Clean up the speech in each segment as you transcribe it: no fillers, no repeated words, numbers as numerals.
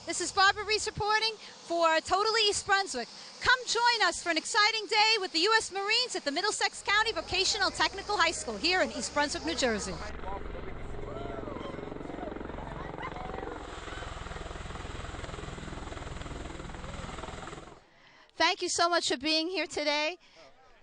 This is Barbara Reiss reporting for Totally East Brunswick. Come join us for an exciting day with the U.S. Marines at the Middlesex County Vocational Technical High School here in East Brunswick, New Jersey. Thank you so much for being here today.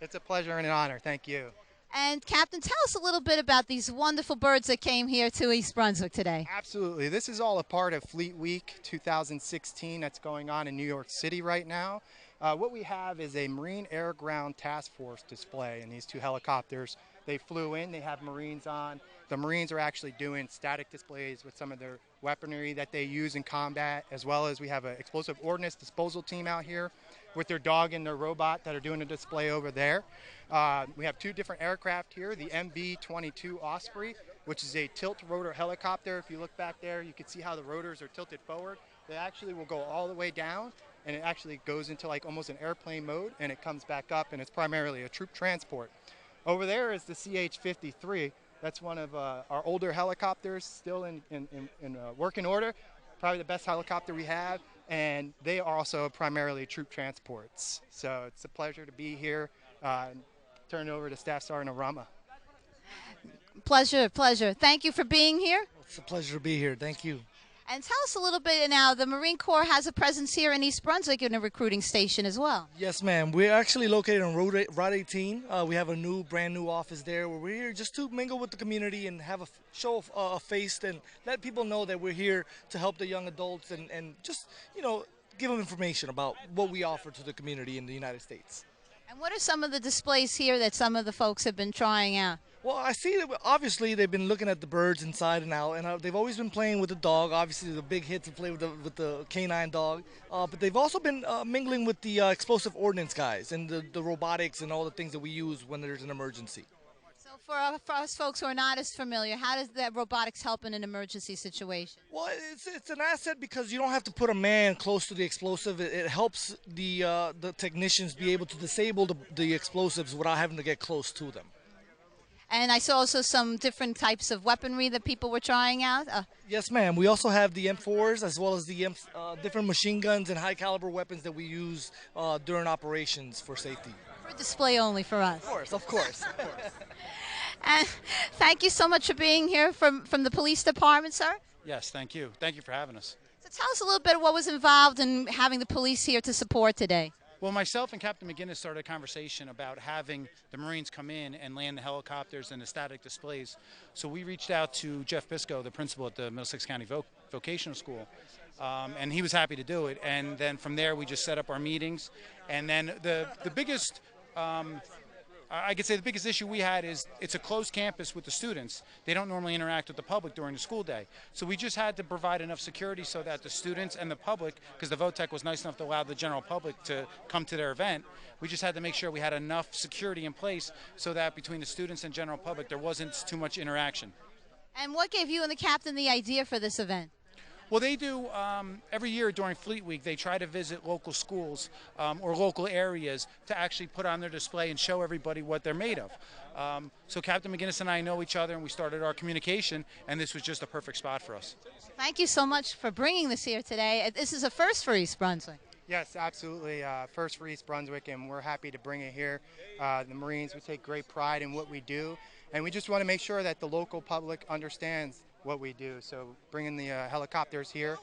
It's a pleasure and an honor. Thank you. And Captain, tell us a little bit about these wonderful birds that came here to East Brunswick today. Absolutely. This is all a part of Fleet Week 2016 that's going on in New York City right now. What we have is a Marine Air Ground Task Force display, and these two helicopters, they flew in, they have Marines on. The Marines are actually doing static displays with some of their weaponry that they use in combat, as well as we have an explosive ordnance disposal team out here with their dog and their robot that are doing a display over there. We have two different aircraft here, the MB-22 Osprey, which is a tilt rotor helicopter. If you look back there, you can see how the rotors are tilted forward. They actually will go all the way down, and it actually goes into like almost an airplane mode, and it comes back up, and it's primarily a troop transport. Over there is the CH-53. That's one of our older helicopters, still in working order. Probably the best helicopter we have, and they are also primarily troop transports. So it's a pleasure to be here. Turn it over to Staff Sergeant Arama. Pleasure, pleasure. Thank you for being here. It's a pleasure to be here. Thank you. And tell us a little bit now, the Marine Corps has a presence here in East Brunswick in a recruiting station as well. Yes, ma'am. We're actually located on Route 18. We have a brand new office there where we're here just to mingle with the community and have a show of a face and let people know that we're here to help the young adults and just, give them information about what we offer to the community in the United States. And what are some of the displays here that some of the folks have been trying out? Well, I see that obviously they've been looking at the birds inside and out, and they've always been playing with the dog. Obviously, the big hit to play with the canine dog, but they've also been mingling with the explosive ordnance guys and the robotics and all the things that we use when there's an emergency. So for us folks who are not as familiar, how does that robotics help in an emergency situation? Well, it's an asset because you don't have to put a man close to the explosive. It helps the technicians be able to disable the explosives without having to get close to them. And I saw also some different types of weaponry that people were trying out. Yes, ma'am. We also have the M4s as well as the different machine guns and high caliber weapons that we use during operations for safety. For display only for us. Of course. And thank you so much for being here from the police department, sir. Yes, thank you. Thank you for having us. So tell us a little bit of what was involved in having the police here to support today. Well, myself and Captain McGinnis started a conversation about having the Marines come in and land the helicopters and the static displays. So we reached out to Jeff Bisco, the principal at the Middlesex County Vocational School, and he was happy to do it. And then from there, we just set up our meetings. And then the biggest, I could say the biggest issue we had is it's a closed campus with the students. They don't normally interact with the public during the school day. So we just had to provide enough security so that the students and the public, because the VOTEC was nice enough to allow the general public to come to their event, we just had to make sure we had enough security in place so that between the students and general public there wasn't too much interaction. And what gave you and the captain the idea for this event? Well, they do every year during Fleet Week, they try to visit local schools or local areas to actually put on their display and show everybody what they're made of. So Captain McGinnis and I know each other, and we started our communication, and this was just a perfect spot for us. Thank you so much for bringing this here today. This is a first for East Brunswick. Yes, absolutely. First for East Brunswick, and we're happy to bring it here. The Marines, we take great pride in what we do, and we just want to make sure that the local public understands what we do. So bringing the helicopters here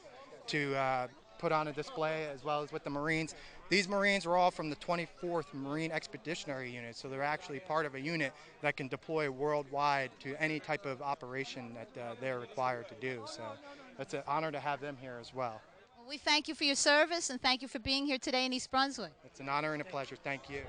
to put on a display as well as with the Marines. These Marines are all from the 24th Marine Expeditionary Unit, so they're actually part of a unit that can deploy worldwide to any type of operation that they're required to do. So it's an honor to have them here as well. Well, we thank you for your service and thank you for being here today in East Brunswick. It's an honor and a pleasure. Thank you.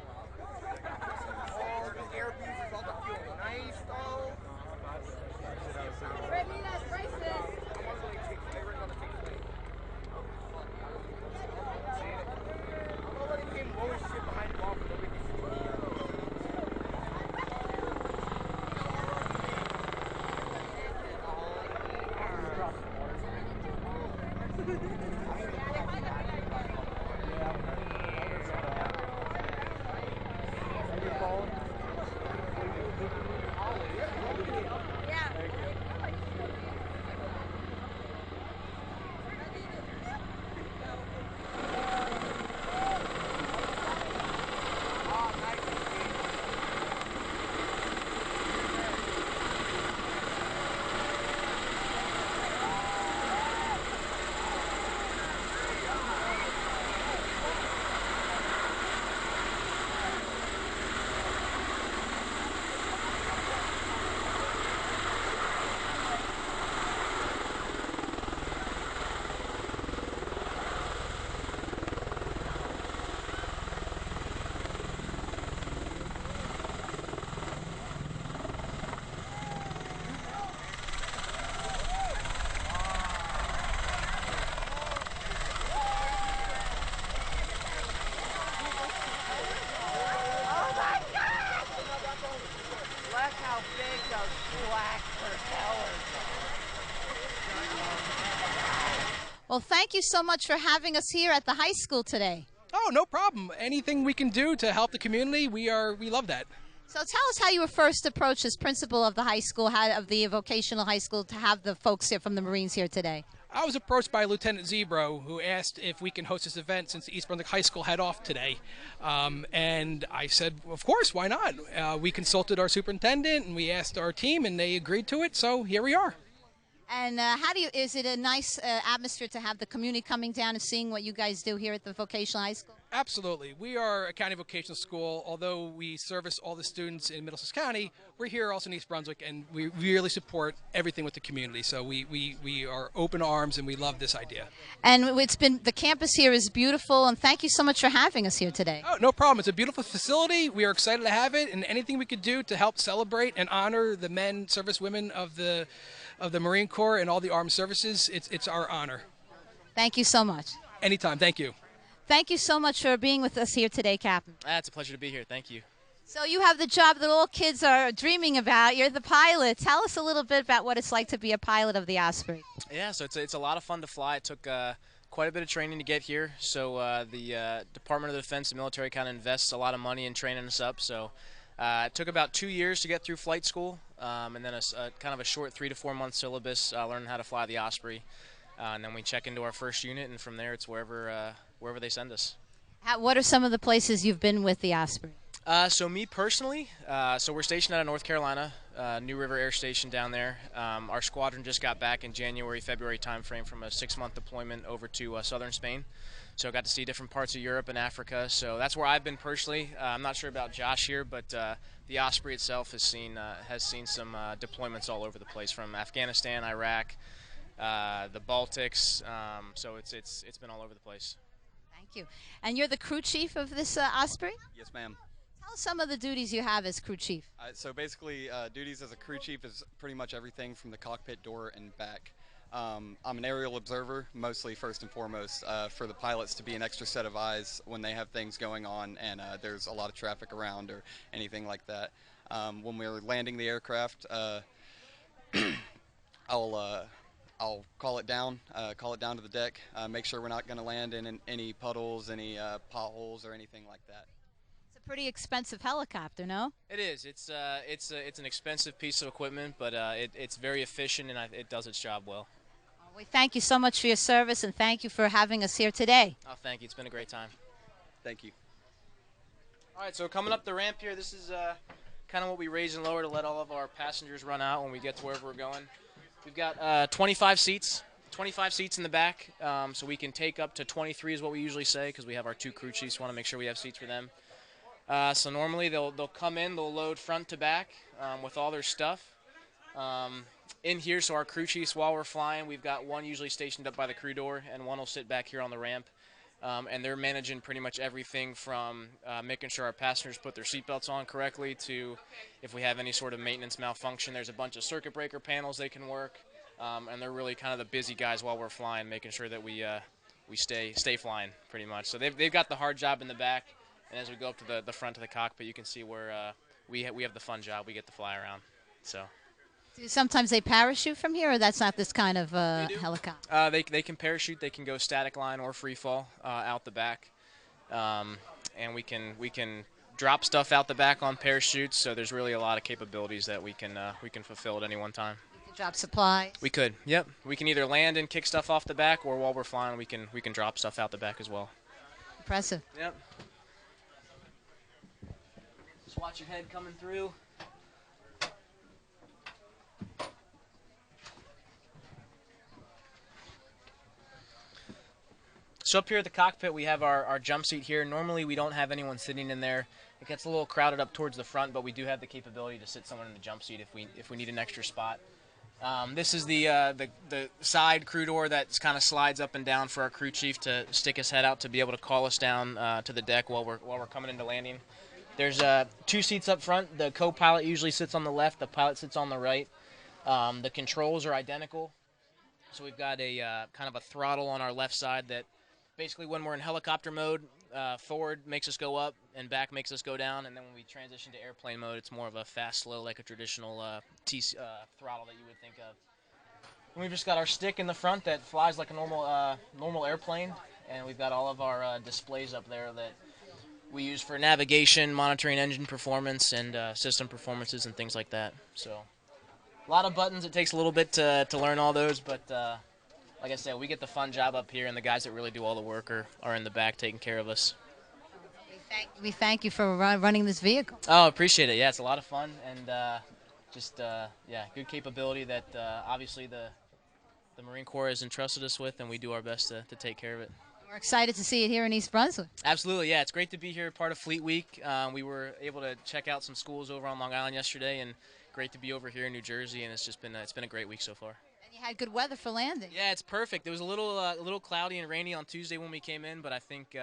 Well, thank you so much for having us here at the high school today. Oh, no problem. Anything we can do to help the community, we love that. So tell us how you were first approached as principal of the high school, of the vocational high school, to have the folks here from the Marines here today. I was approached by Lieutenant Zebro, who asked if we can host this event since the East Brunswick High School had off today. And I said, of course, why not? We consulted our superintendent and we asked our team and they agreed to it, so here we are. And is it a nice atmosphere to have the community coming down and seeing what you guys do here at the vocational high school? Absolutely. We are a county vocational school. Although we service all the students in Middlesex County, we're here also in East Brunswick, and we really support everything with the community. So we are open arms, and we love this idea. And the campus here is beautiful, and thank you so much for having us here today. Oh, no problem. It's a beautiful facility. We are excited to have it, and anything we could do to help celebrate and honor the men, service women of the Marine Corps and all the armed services, it's our honor. Thank you so much. Anytime. Thank you. Thank you so much for being with us here today, Captain. It's a pleasure to be here. Thank you. So you have the job that all kids are dreaming about. You're the pilot. Tell us a little bit about what it's like to be a pilot of the Osprey. Yeah, so it's a lot of fun to fly. It took quite a bit of training to get here. So the Department of Defense and military kind of invests a lot of money in training us up. So it took about 2 years to get through flight school, and then kind of a short 3 to 4 month syllabus learning how to fly the Osprey. And then we check into our first unit, and from there it's wherever they send us. What are some of the places you've been with the Osprey? So me personally, so we're stationed out of North Carolina, New River Air Station down there. Our squadron just got back in January, February timeframe from a 6-month deployment over to southern Spain. So I got to see different parts of Europe and Africa. So that's where I've been personally. I'm not sure about Josh here, but the Osprey itself has seen some deployments all over the place, from Afghanistan, Iraq, the Baltics. So it's been all over the place. Thank you. And you're the crew chief of this Osprey? Yes, ma'am. Tell us some of the duties you have as crew chief. So basically, duties as a crew chief is pretty much everything from the cockpit door and back. I'm an aerial observer, mostly first and foremost, for the pilots to be an extra set of eyes when they have things going on and there's a lot of traffic around or anything like that. When we're landing the aircraft, I'll call it down to the deck, make sure we're not going to land in any puddles, any potholes, or anything like that. It's a pretty expensive helicopter, no? It is. It's an expensive piece of equipment, but it's very efficient and it does its job well. We thank you so much for your service, and thank you for having us here today. Oh, thank you. It's been a great time. Thank you. All right, so coming up the ramp here, this is kind of what we raise and lower to let all of our passengers run out when we get to wherever we're going. We've got 25 seats in the back, so we can take up to 23 is what we usually say, because we have our 2 crew chiefs. Want to make sure we have seats for them. So normally they'll come in, they'll load front to back with all their stuff in here. So our crew chiefs, while we're flying, we've got one usually stationed up by the crew door, and one will sit back here on the ramp. And they're managing pretty much everything from making sure our passengers put their seatbelts on correctly to if we have any sort of maintenance malfunction. There's a bunch of circuit breaker panels they can work, and they're really kind of the busy guys while we're flying, making sure that we stay flying pretty much. So they've got the hard job in the back, and as we go up to the front of the cockpit, you can see where we have the fun job. We get to fly around. So. Sometimes they parachute from here, or that's not this kind of helicopter? They can parachute. They can go static line or free fall out the back, and we can drop stuff out the back on parachutes. So there's really a lot of capabilities that we can fulfill at any one time. You can drop supplies. We could. Yep. We can either land and kick stuff off the back, or while we're flying, we can drop stuff out the back as well. Impressive. Yep. Just watch your head coming through. So up here at the cockpit, we have our jump seat here. Normally, we don't have anyone sitting in there. It gets a little crowded up towards the front, but we do have the capability to sit someone in the jump seat if we need an extra spot. This is the side crew door that kind of slides up and down for our crew chief to stick his head out to be able to call us down to the deck while we're coming into landing. There's 2 seats up front. The co-pilot usually sits on the left. The pilot sits on the right. The controls are identical. So we've got a kind of a throttle on our left side that basically when we're in helicopter mode, forward makes us go up and back makes us go down. And then when we transition to airplane mode, it's more of a fast, slow, like a traditional throttle that you would think of. And we've just got our stick in the front that flies like a normal airplane, and we've got all of our displays up there that we use for navigation, monitoring engine performance, and system performances and things like that. So a lot of buttons. It takes a little bit to learn all those, but like I said, we get the fun job up here, and the guys that really do all the work are in the back taking care of us. We thank you for running this vehicle. Oh, appreciate it. Yeah, it's a lot of fun, and yeah, good capability that obviously the Marine Corps has entrusted us with, and we do our best to take care of it. We're excited to see it here in East Brunswick. Absolutely, yeah. It's great to be here, part of Fleet Week. We were able to check out some schools over on Long Island yesterday, and great to be over here in New Jersey. And it's been a great week so far. And you had good weather for landing. Yeah, it's perfect. It was a little cloudy and rainy on Tuesday when we came in, but I think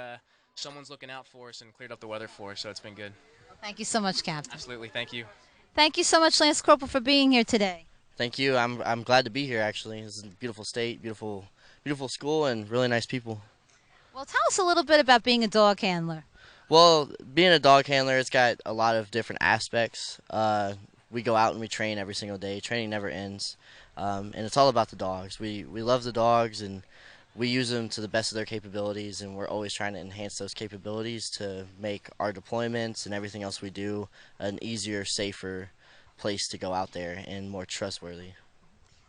someone's looking out for us and cleared up the weather for us, so it's been good. Well, thank you so much, Captain. Absolutely, thank you. Thank you so much, Lance Corporal, for being here today. Thank you. I'm glad to be here. Actually, it's a beautiful state, beautiful school, and really nice people. Well, tell us a little bit about being a dog handler. Well, being a dog handler, it's got a lot of different aspects. We go out and we train every single day. Training never ends, and it's all about the dogs. We love the dogs, and we use them to the best of their capabilities, and we're always trying to enhance those capabilities to make our deployments and everything else we do an easier, safer place to go out there and more trustworthy.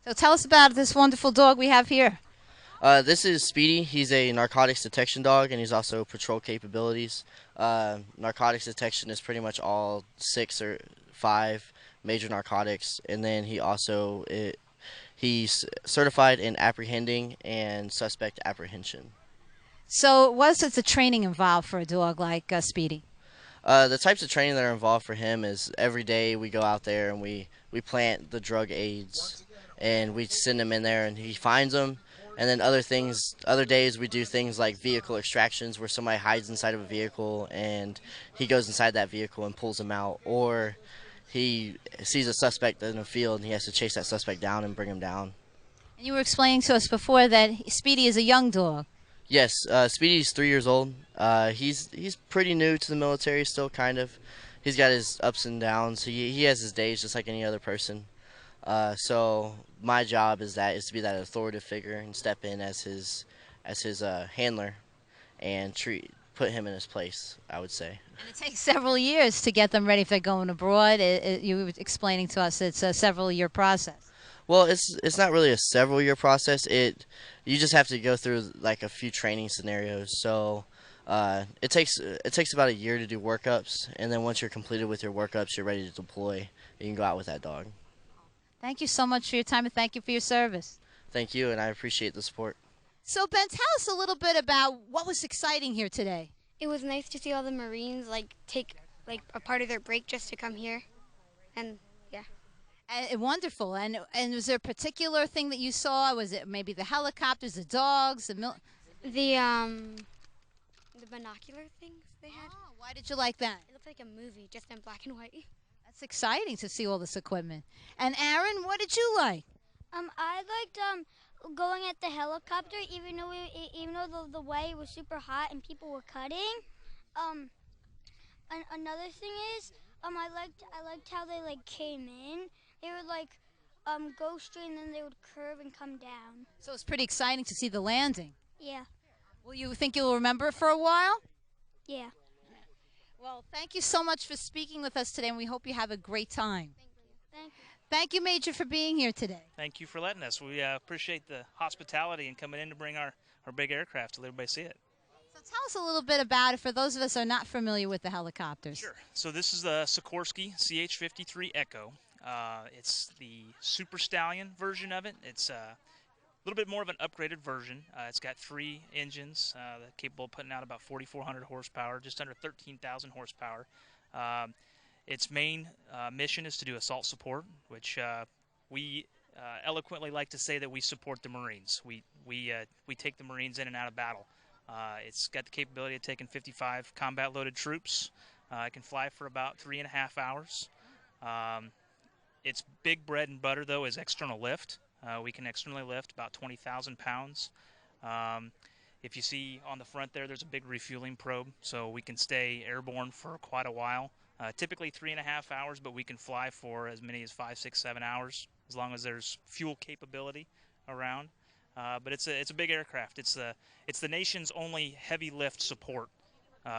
So tell us about this wonderful dog we have here. This is Speedy. He's a narcotics detection dog, and he's also patrol capabilities. Narcotics detection is pretty much all 6 or 5 major narcotics, and then he's certified in apprehending and suspect apprehension. So what's the training involved for a dog like Speedy? The types of training that are involved for him is every day we go out there and we plant the drug aids, and we send him in there and he finds them. And then other days we do things like vehicle extractions where somebody hides inside of a vehicle and he goes inside that vehicle and pulls them out. Or he sees a suspect in a field and he has to chase that suspect down and bring him down. And you were explaining to us before that Speedy is a young dog. Yes, Speedy's 3 years old. He's pretty new to the military still, kind of. He's got his ups and downs. He has his days just like any other person. So my job is to be that authoritative figure and step in as his handler and put him in his place, I would say. And it takes several years to get them ready if they're going abroad. You were explaining to us it's a several-year process. Well, it's not really a several-year process. You just have to go through like a few training scenarios. So it takes about a year to do workups, and then once you're completed with your workups, you're ready to deploy. You can go out with that dog. Thank you so much for your time, and thank you for your service. Thank you, and I appreciate the support. So, Ben, tell us a little bit about what was exciting here today. It was nice to see all the Marines take a part of their break just to come here, and yeah. Wonderful. And was there a particular thing that you saw? Was it maybe the helicopters, the dogs, the binocular things they had? Oh, why did you like that? It looked like a movie, just in black and white. That's exciting to see all this equipment. And Aaron, what did you like? I liked going at the helicopter, even though the way was super hot and people were cutting. Another thing is, I liked how they came in. They would go straight and then they would curve and come down. So it's pretty exciting to see the landing. Yeah. Well, you think you'll remember it for a while? Yeah. Well, thank you so much for speaking with us today, and we hope you have a great time. Thank you. Thank you, Major, for being here today. Thank you for letting us. We appreciate the hospitality and coming in to bring our big aircraft to let everybody see it. So tell us a little bit about it for those of us who are not familiar with the helicopters. Sure. So this is the Sikorsky CH-53 Echo. It's the Super Stallion version of it. It's a little bit more of an upgraded version. It's got 3 engines capable of putting out about 4,400 horsepower, just under 13,000 horsepower. Its main mission is to do assault support, which we eloquently like to say that we support the Marines. We take the Marines in and out of battle. It's got the capability of taking 55 combat-loaded troops. It can fly for about 3.5 hours. Its big bread and butter, though, is external lift. We can externally lift about 20,000 pounds. If you see on the front there's a big refueling probe, so we can stay airborne for quite a while. Typically 3.5 hours, but we can fly for as many as 5, 6, 7 hours as long as there's fuel capability. around. But it's a big aircraft. It's the nation's only heavy lift support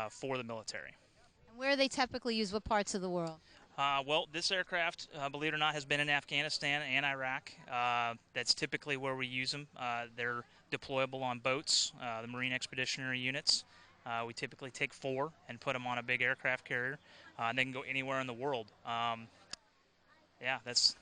for the military. And where are they typically used? What parts of the world? Well, this aircraft, believe it or not, has been in Afghanistan and Iraq. That's typically where we use them. They're deployable on boats, the Marine Expeditionary Units. We typically take 4 and put them on a big aircraft carrier. And they can go anywhere in the world. Yeah, that's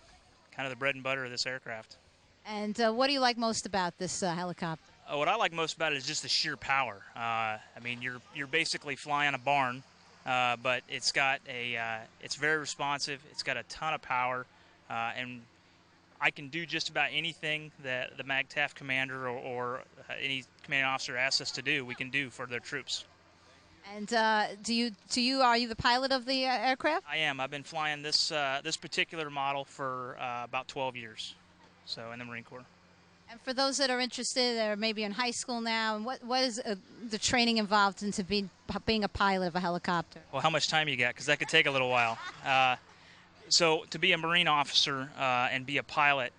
kind of the bread and butter of this aircraft. And what do you like most about this helicopter? What I like most about it is just the sheer power. I mean, you're basically flying a barn, but it's got it's very responsive. It's got a ton of power, and I can do just about anything that the MAGTF commander or any commanding officer asks us to do. We can do for their troops. And are you the pilot of the aircraft? I am. I've been flying this particular model for about 12 years, so in the Marine Corps. And for those that are interested, or maybe in high school now, and what is the training involved into being a pilot of a helicopter? Well, how much time you got? Because that could take a little while. So to be a Marine officer and be a pilot,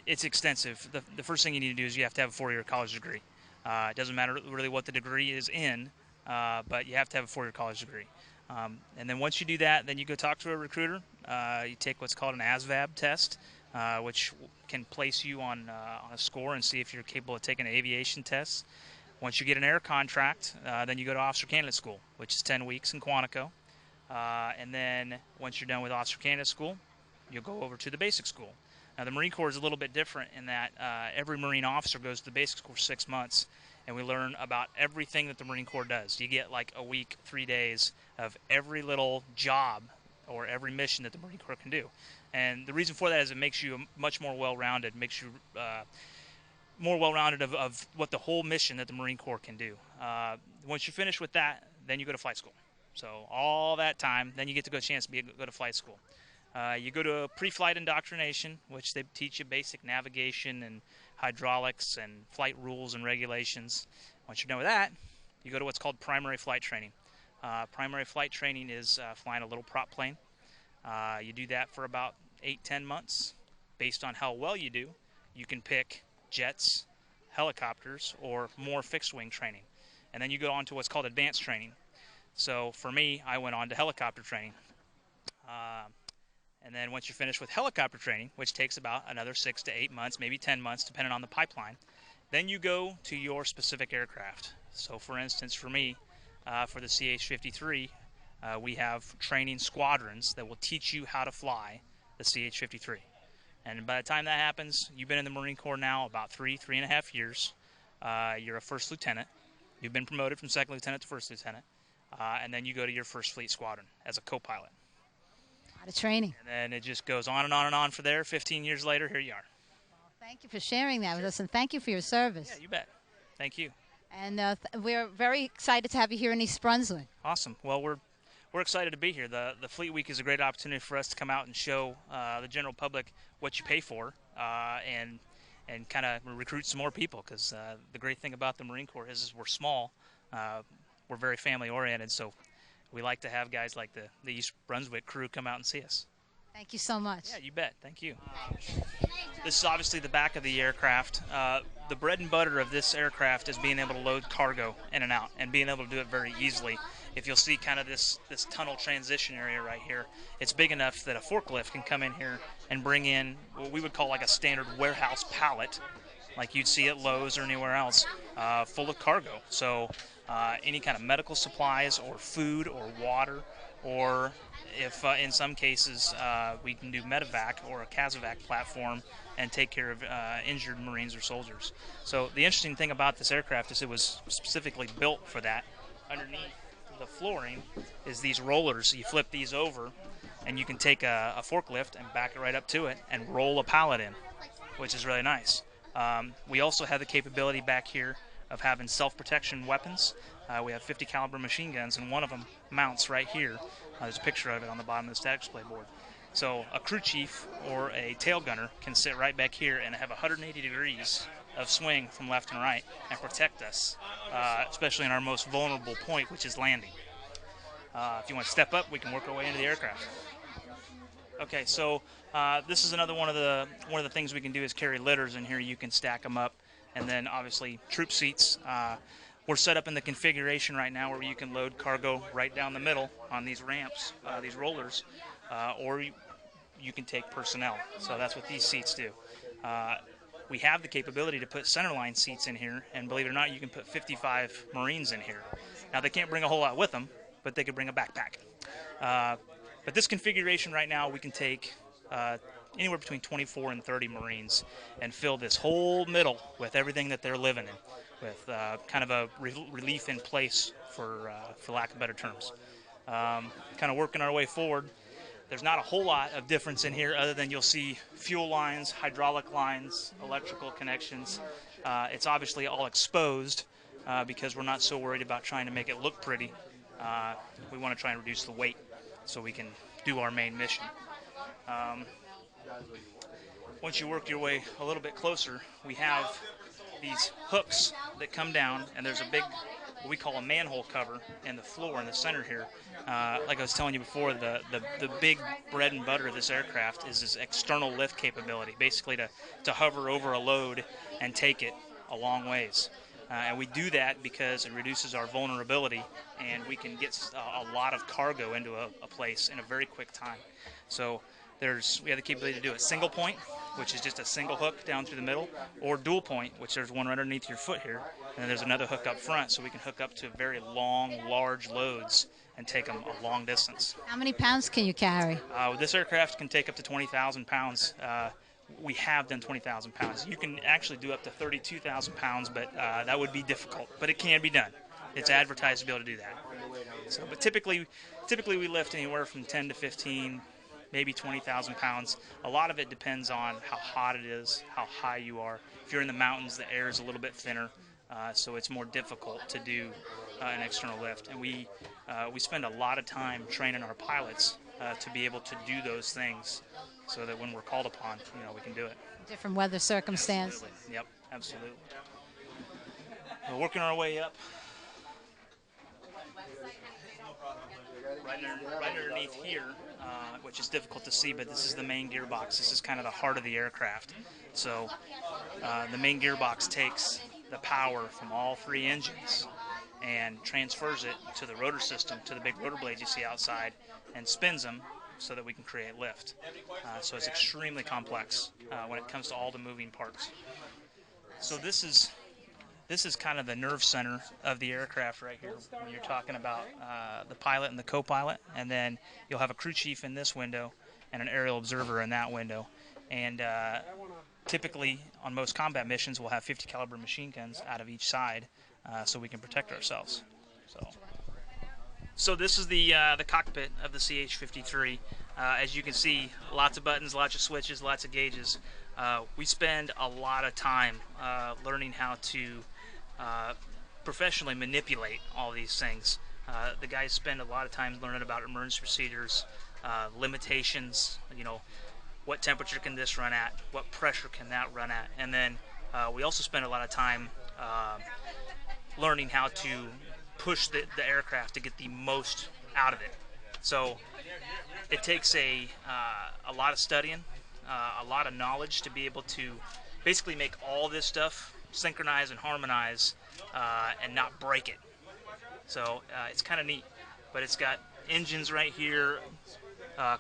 it's extensive. The first thing you need to do is you have to have a 4-year college degree. It doesn't matter really what the degree is in, but you have to have a 4-year college degree. And then once you do that, then you go talk to a recruiter. You take what's called an ASVAB test, which can place you on a score and see if you're capable of taking an aviation test. Once you get an air contract, then you go to officer candidate school, which is 10 weeks in Quantico. And then once you're done with officer candidate school, you'll go over to the basic school. Now, the Marine Corps is a little bit different in that every Marine officer goes to the basic school for 6 months, and we learn about everything that the Marine Corps does. You get like a week, 3 days of every little job or every mission that the Marine Corps can do. And the reason for that is it makes you much more well-rounded, makes you more well-rounded of what the whole mission that the Marine Corps can do. Once you finish with that, then you go to flight school. So all that time, then you get to go to flight school. You go to a pre-flight indoctrination, which they teach you basic navigation and hydraulics and flight rules and regulations. Once you're done with that, you go to what's called primary flight training. Primary flight training is flying a little prop plane. You do that for about 8-10 months. Based on how well you do, you can pick jets, helicopters, or more fixed-wing training. And then you go on to what's called advanced training. So for me, I went on to helicopter training. And then once you're finished with helicopter training, which takes about another 6 to 8 months, maybe 10 months, depending on the pipeline, then you go to your specific aircraft. So for instance, for me, for the CH-53, we have training squadrons that will teach you how to fly the CH-53. And by the time that happens, you've been in the Marine Corps now about 3.5 years. You're a first lieutenant. You've been promoted from second lieutenant to first lieutenant. And then you go to your first fleet squadron as a co-pilot. A lot of training. And then it just goes on and on and on for there. 15 years later, here you are. Well, thank you for sharing that with us, and thank you for your service. Yeah, you bet. Thank you. And we're very excited to have you here in East Brunswick. Awesome. Well, we're excited to be here. The Fleet Week is a great opportunity for us to come out and show the general public what you pay for and kind of recruit some more people, because the great thing about the Marine Corps is we're small. We're very family-oriented, so we like to have guys like the East Brunswick crew come out and see us. Thank you so much. Yeah, you bet. Thank you. This is obviously the back of the aircraft. The bread and butter of this aircraft is being able to load cargo in and out and being able to do it very easily. If you'll see kind of this tunnel transition area right here, it's big enough that a forklift can come in here and bring in what we would call like a standard warehouse pallet, like you'd see at Lowe's or anywhere else, full of cargo. So any kind of medical supplies or food or water, or if in some cases we can do medevac or a casevac platform and take care of injured Marines or soldiers. So the interesting thing about this aircraft is it was specifically built for that. Underneath the flooring is these rollers. You flip these over and you can take a forklift and back it right up to it and roll a pallet in, which is really nice. We also have the capability back here of having self-protection weapons. We have 50 caliber machine guns, and one of them mounts right here. There's a picture of it on the bottom of the static display board. So a crew chief or a tail gunner can sit right back here and have 180 degrees of swing from left and right and protect us, especially in our most vulnerable point, which is landing. If you want to step up, we can work our way into the aircraft. Okay, so this is another one of the things we can do is carry litters in here. You can stack them up, and then obviously troop seats. We're set up in the configuration right now where you can load cargo right down the middle on these ramps, these rollers, or you can take personnel. So that's what these seats do. We have the capability to put centerline seats in here, and believe it or not, you can put 55 Marines in here. Now, they can't bring a whole lot with them, but they could bring a backpack. But this configuration right now, we can take anywhere between 24 and 30 Marines and fill this whole middle with everything that they're living in, with kind of a relief in place, for lack of better terms. Kind of working our way forward. There's not a whole lot of difference in here other than you'll see fuel lines, hydraulic lines, electrical connections. It's obviously all exposed because we're not so worried about trying to make it look pretty. We want to try and reduce the weight so we can do our main mission. Once you work your way a little bit closer, we have these hooks that come down, and there's a big, what we call a manhole cover in the floor in the center here. Like I was telling you before, the big bread and butter of this aircraft is this external lift capability, basically to hover over a load and take it a long ways. And we do that because it reduces our vulnerability, and we can get a lot of cargo into a place in a very quick time. So we have the capability to do a single point, which is just a single hook down through the middle, or dual point, which there's one right underneath your foot here, and then there's another hook up front, so we can hook up to very long, large loads and take them a long distance. How many pounds can you carry? This aircraft can take up to 20,000 pounds. We have done 20,000 pounds. You can actually do up to 32,000 pounds, but that would be difficult. But it can be done. It's advertised to be able to do that. So, but typically we lift anywhere from 10 to 15, maybe 20,000 pounds. A lot of it depends on how hot it is, how high you are. If you're in the mountains, the air is a little bit thinner, so it's more difficult to do an external lift. And we spend a lot of time training our pilots to be able to do those things, so that when we're called upon, we can do it. Different weather circumstance. Absolutely. Yep, absolutely. We're working our way up. Right underneath here, which is difficult to see, but this is the main gearbox. This is kind of the heart of the aircraft. So the main gearbox takes the power from all three engines and transfers it to the rotor system, to the big rotor blades you see outside, and spins them so that we can create lift. So it's extremely complex when it comes to all the moving parts. So this is kind of the nerve center of the aircraft right here when you're talking about the pilot and the co-pilot, and then you'll have a crew chief in this window and an aerial observer in that window. And typically on most combat missions we'll have 50 caliber machine guns out of each side so we can protect ourselves. So this is the cockpit of the CH-53. As you can see, lots of buttons, lots of switches, lots of gauges. We spend a lot of time learning how to professionally manipulate all these things. The guys spend a lot of time learning about emergency procedures, limitations, what temperature can this run at, what pressure can that run at, and then we also spend a lot of time learning how to push the aircraft to get the most out of it. So it takes a lot of studying, a lot of knowledge to be able to basically make all this stuff synchronize and harmonize and not break it. So it's kind of neat, but it's got engines right here,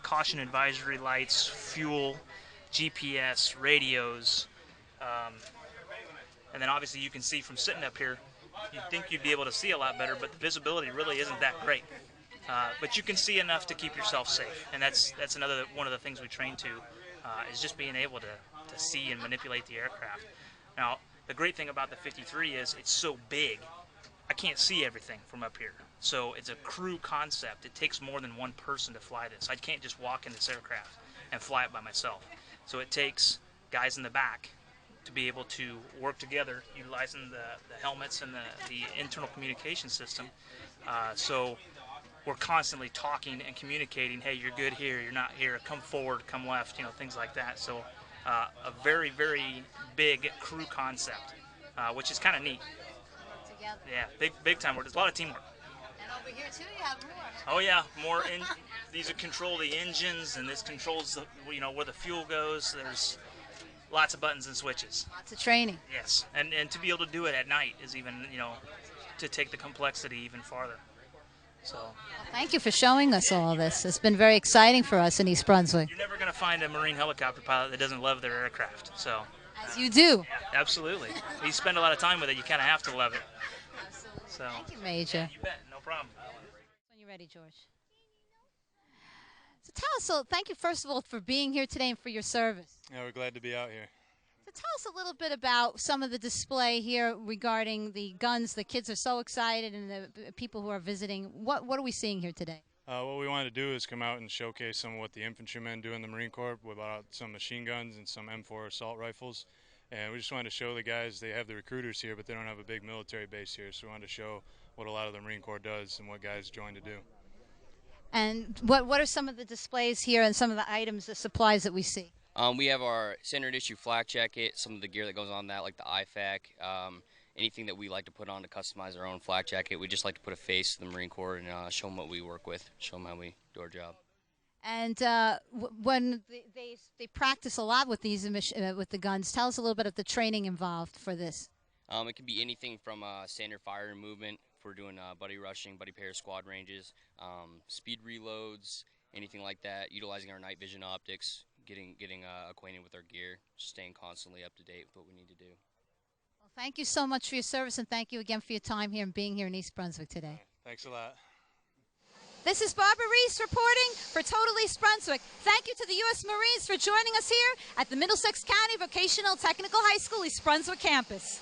caution advisory lights, fuel, GPS, radios, and then obviously you can see from sitting up here, you'd think you'd be able to see a lot better, but the visibility really isn't that great. But you can see enough to keep yourself safe, and that's another one of the things we train to, is just being able to see and manipulate the aircraft. Now, the great thing about the 53 is it's so big, I can't see everything from up here. So it's a crew concept. It takes more than one person to fly this. I can't just walk in this aircraft and fly it by myself. So it takes guys in the back to be able to work together, utilizing the helmets and the internal communication system. So we're constantly talking and communicating, hey, you're good here, you're not here, come forward, come left, things like that. So a very, very big crew concept, which is kind of neat. Yeah, big time work. There's a lot of teamwork. over here too. You have more. Oh yeah, more. These are control the engines, and this controls the, where the fuel goes. There's lots of buttons and switches. Lots of training. Yes, and to be able to do it at night is even, to take the complexity even farther. So. Well, thank you for showing us all this. It's been very exciting for us in East Brunswick. You're never going to find a Marine helicopter pilot that doesn't love their aircraft. So. As you do. Yeah, absolutely. You spend a lot of time with it. You kind of have to love it. Absolutely. So. Thank you, Major. Yeah, you bet. No problem. When you're ready, George. So tell us, thank you first of all for being here today and for your service. Yeah, we're glad to be out here. So tell us a little bit about some of the display here regarding the guns. The kids are so excited, and the people who are visiting. What are we seeing here today? What we wanted to do is come out and showcase some of what the infantrymen do in the Marine Corps. We brought out some machine guns and some M4 assault rifles. And we just wanted to show the guys, they have the recruiters here, but they don't have a big military base here. So we wanted to show what a lot of the Marine Corps does and what guys join to do. And what are some of the displays here and some of the items, the supplies that we see? We have our standard issue flak jacket, some of the gear that goes on that, like the IFAC, anything that we like to put on to customize our own flak jacket. We just like to put a face to the Marine Corps and show them what we work with, show them how we do our job. And when they practice a lot with these with the guns, tell us a little bit of the training involved for this. It can be anything from standard fire and movement for doing buddy rushing, buddy pair squad ranges, speed reloads, anything like that, utilizing our night vision optics, getting acquainted with our gear, staying constantly up to date with what we need to do. Well, thank you so much for your service, and thank you again for your time here and being here in East Brunswick today. Thanks a lot. This is Barbara Reiss reporting for Total East Brunswick. Thank you to the U.S. Marines for joining us here at the Middlesex County Vocational Technical High School East Brunswick campus.